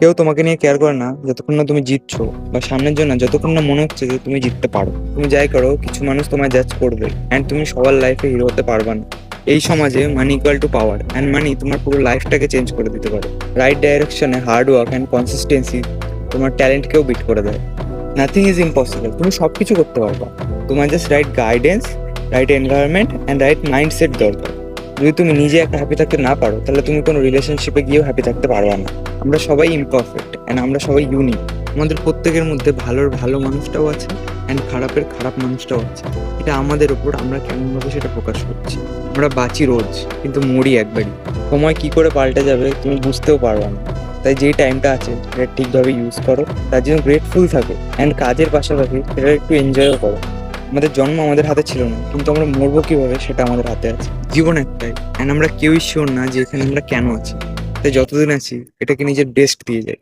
কেউ তোমাকে নিয়ে কেয়ার করে না যতক্ষণ না তুমি জিতছো, বা সামনের জন্য যতক্ষণ না মনে হচ্ছে যে তুমি জিততে পারো। তুমি যাই করো, কিছু মানুষ তোমায় জাজ করবে, অ্যান্ড তুমি সবার লাইফে হিরো হতে পারবা না। এই সমাজে money equal to power, and money তোমার পুরো লাইফটাকে চেঞ্জ করে দিতে পারে। রাইট ডাইরেকশনে হার্ড ওয়ার্ক অ্যান্ড কনসিস্টেন্সি তোমার ট্যালেন্টকেও বিট করে দেয়। নাথিং ইজ ইম্পসিবল, তুমি সব কিছু করতে পারবা। তোমার just right guidance, right environment and right mindset দরকার। যদি তুমি নিজে একটা হ্যাপি থাকতে না পারো, তাহলে তুমি কোনো রিলেশনশিপে গিয়েও হ্যাপি থাকতে পারবা না। আমরা সবাই ইমপারফেক্ট অ্যান্ড আমরা সবাই ইউনিক। আমাদের প্রত্যেকের মধ্যে ভালোর ভালো মানুষটাও আছে অ্যান্ড খারাপের খারাপ মানুষটাও আছে। এটা আমাদের ওপর আমরা কেমনভাবে সেটা প্রকাশ করছি। আমরা বাঁচি রোজ, কিন্তু মরি একবারই। সময় কি করে পাল্টে যাবে তুমি বুঝতেও পারবা না। তাই যেই টাইমটা আছে সেটা ঠিকভাবে ইউজ করো, তার জন্য গ্রেটফুল থাকো, অ্যান্ড কাজের পাশাপাশি সেটা একটু এনজয়ও করো। আমাদের জন্ম আমাদের হাতে ছিল না, কিন্তু আমরা মরবো কিভাবে সেটা আমাদের হাতে আছে। জীবন একটাই, অ্যান্ড আমরা কেউই শিওর না যে এখানে আমরা কেন আছি। তাই যতদিন আছি এটাকে নিজের বেস্ট দিয়ে যাই।